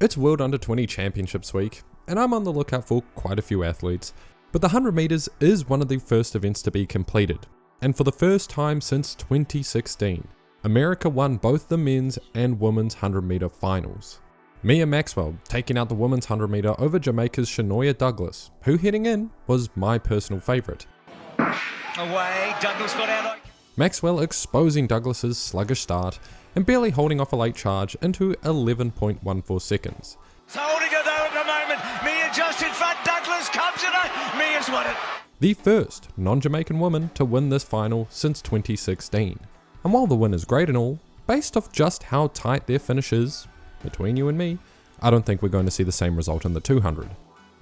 It's World Under 20 Championships week, and I'm on the lookout for quite a few athletes, but the 100 metres is one of the first events to be completed, and for the first time since 2016, America won both the men's and women's 100 metre finals. Mia Maxwell taking out the women's 100 metre over Jamaica's Shania Douglas, who heading in was my personal favourite. Away, Douglas got out. Maxwell exposing Douglas's sluggish start and barely holding off a late charge into 11.14 seconds. Holding it though at the moment. Mia just in front. Douglas comes in. Mia's won it. The first non-Jamaican woman to win this final since 2016. And while the win is great and all, based off just how tight their finish is, between you and me, I don't think we're going to see the same result in the 200.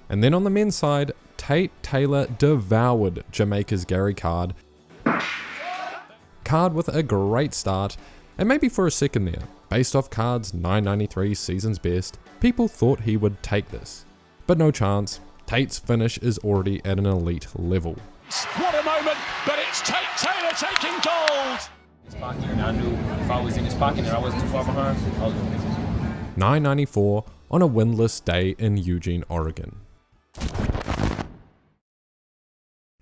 And then on the men's side, Tate Taylor devoured Jamaica's Gary Card. Card with a great start, and maybe for a second there, based off Card's 993 season's best, people thought he would take this. But no chance, Tate's finish is already at an elite level. What a moment, but it's Tate Taylor taking gold! His pocket, and I knew if I was in his pocket and I wasn't too far behind, I was going to miss it. 994 on a windless day in Eugene, Oregon.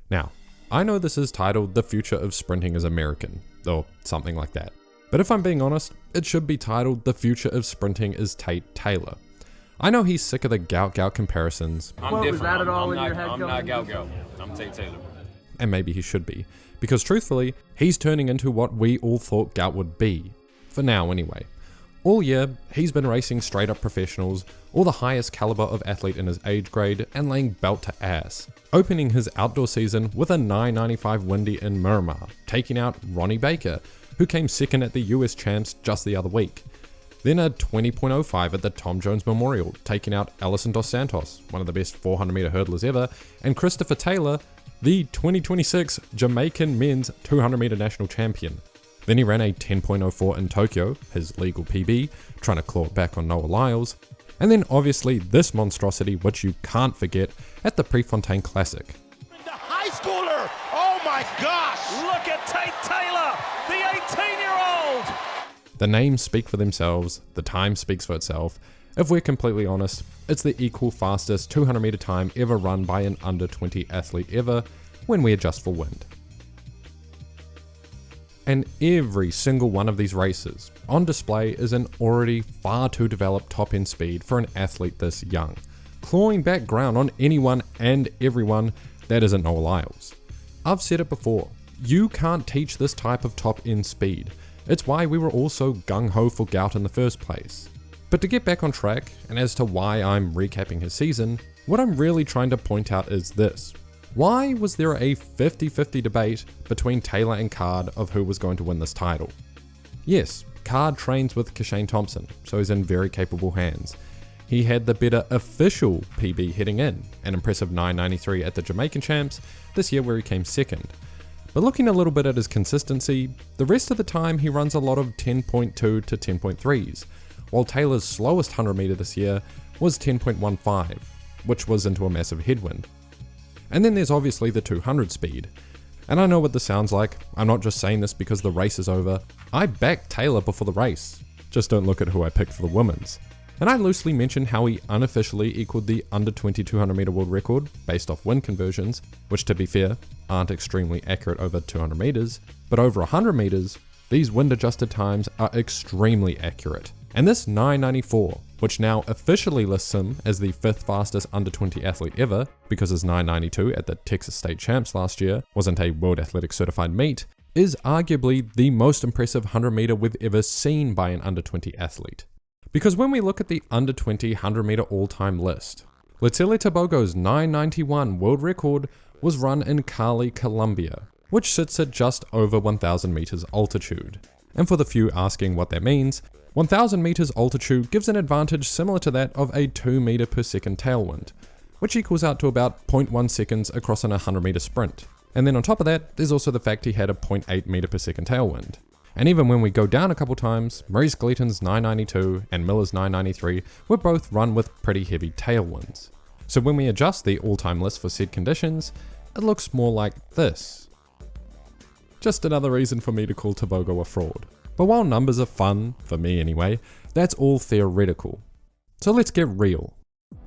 Now, I know this is titled The Future of Sprinting is American, or something like that. But if I'm being honest, it should be titled The Future of Sprinting is Tate Taylor. I know he's sick of the gout comparisons. I'm different. I'm not gout. I'm Tate Taylor. And maybe he should be, because truthfully, he's turning into what we all thought gout would be. For now anyway. All year, he's been racing straight up professionals, or the highest caliber of athlete in his age grade, and laying belt to ass. Opening his outdoor season with a 995 windy in Miramar, taking out Ronnie Baker, who came second at the US Champs just the other week. Then a 20.05 at the Tom Jones Memorial, taking out Alison Dos Santos, one of the best 400 meter hurdlers ever, and Christopher Taylor, the 2026 Jamaican men's 200 meter national champion. Then he ran a 10.04 in Tokyo, his legal PB, trying to claw it back on Noah Lyles. And then obviously this monstrosity, which you can't forget, at the Prefontaine Classic. The high schooler! Oh my gosh! Look at Tate Taylor, the 18-year-old! The names speak for themselves, the time speaks for itself. If we're completely honest, it's the equal fastest 200 meter time ever run by an under 20 athlete ever, when we adjust for wind. And every single one of these races on display is an already far too developed top end speed for an athlete this young, clawing back ground on anyone and everyone that isn't Noah Lyles. I've said it before, you can't teach this type of top end speed. It's why we were all so gung-ho for gout in the first place. But to get back on track, and as to why I'm recapping his season, what I'm really trying to point out is this. Why was there a 50-50 debate between Taylor and Card of who was going to win this title? Yes, Card trains with Kashane Thompson, so he's in very capable hands. He had the better official PB heading in, an impressive 993 at the Jamaican Champs this year where he came second. But looking a little bit at his consistency, the rest of the time he runs a lot of 10.2 to 10.3s, while Taylor's slowest 100 meter this year was 10.15, which was into a massive headwind. And then there's obviously the 200 speed. And I know what this sounds like, I'm not just saying this because the race is over. I backed Taylor before the race, just don't look at who I picked for the women's. And I loosely mentioned how he unofficially equaled the under 20 200 meter world record based off wind conversions, which to be fair, aren't extremely accurate over 200 meters, but over 100 meters, these wind adjusted times are extremely accurate. And this 994, which now officially lists him as the 5th fastest under 20 athlete ever, because his 992 at the Texas State Champs last year wasn't a World Athletics certified meet, is arguably the most impressive 100 meter we've ever seen by an under 20 athlete. Because when we look at the under 20 100 meter all-time list, Letsele Tebogo's 991 world record was run in Cali, Colombia, which sits at just over 1,000 meters altitude. And for the few asking what that means, 1,000 meters altitude gives an advantage similar to that of a 2 meter per second tailwind, which equals out to about 0.1 seconds across an 100 meter sprint. And then on top of that, there's also the fact he had a 0.8 meter per second tailwind. And even when we go down a couple times, Maurice Gleaton's 992 and Miller's 993 were both run with pretty heavy tailwinds. So when we adjust the all-time list for said conditions, it looks more like this. Just another reason for me to call Tebogo a fraud. But while numbers are fun, for me anyway, that's all theoretical. So let's get real.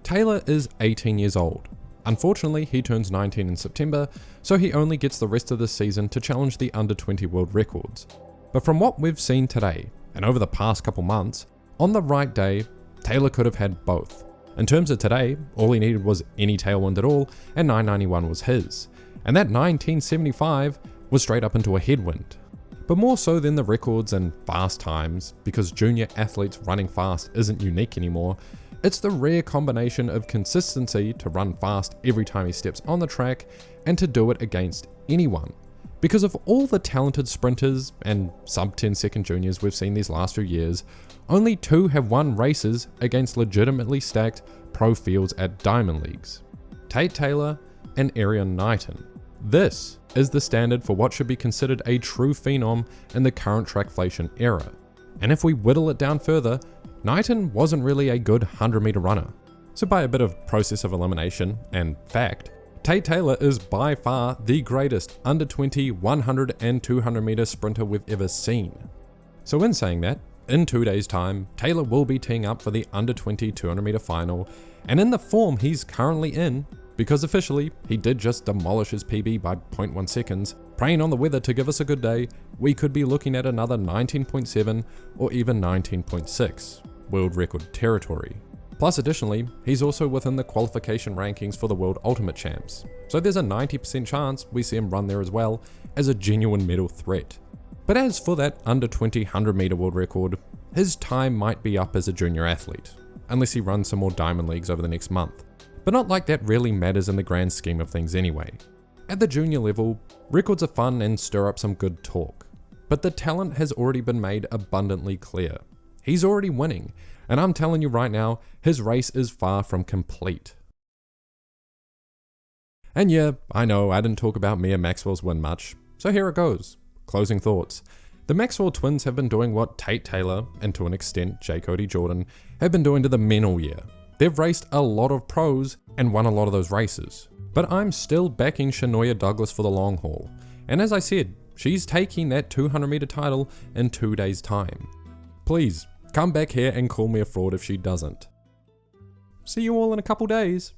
Taylor is 18 years old. Unfortunately, he turns 19 in September, so he only gets the rest of the season to challenge the under-20 world records. But from what we've seen today, and over the past couple months, on the right day, Taylor could have had both. In terms of today, all he needed was any tailwind at all, and 991 was his. And that 1975 was straight up into a headwind. But more so than the records and fast times, because junior athletes running fast isn't unique anymore, it's the rare combination of consistency to run fast every time he steps on the track and to do it against anyone. Because of all the talented sprinters and sub 10 second juniors we've seen these last few years, only 2 have won races against legitimately stacked pro fields at Diamond Leagues: Tate Taylor and Arian Knighton. This is the standard for what should be considered a true phenom in the current trackflation era. And if we whittle it down further, Knighton wasn't really a good 100-meter runner. So by a bit of process of elimination and fact, Tate Taylor is by far the greatest under 20, 100 and 200 meter sprinter we've ever seen. So in saying that, in 2 days time, Taylor will be teeing up for the under 20 200 meter final, and in the form he's currently in, because officially he did just demolish his PB by 0.1 seconds, praying on the weather to give us a good day, we could be looking at another 19.7 or even 19.6 world record territory. Plus additionally, he's also within the qualification rankings for the World Ultimate Champs, so there's a 90% chance we see him run there as well as a genuine medal threat. But as for that under 20 100 meter world record, his time might be up as a junior athlete, unless he runs some more Diamond Leagues over the next month. But not like that really matters in the grand scheme of things anyway. At the junior level, records are fun and stir up some good talk, but the talent has already been made abundantly clear. He's already winning, and I'm telling you right now, his race is far from complete. And yeah, I know I didn't talk about Mia Maxwell's win much, so here it goes. Closing thoughts. The Maxwell twins have been doing what Tate Taylor, and to an extent J. Cody Jordan, have been doing to the men all year. They've raced a lot of pros and won a lot of those races. But I'm still backing Shanoya Douglas for the long haul. And as I said, she's taking that 200 meter title in 2 days' time. Please, come back here and call me a fraud if she doesn't. See you all in a couple days.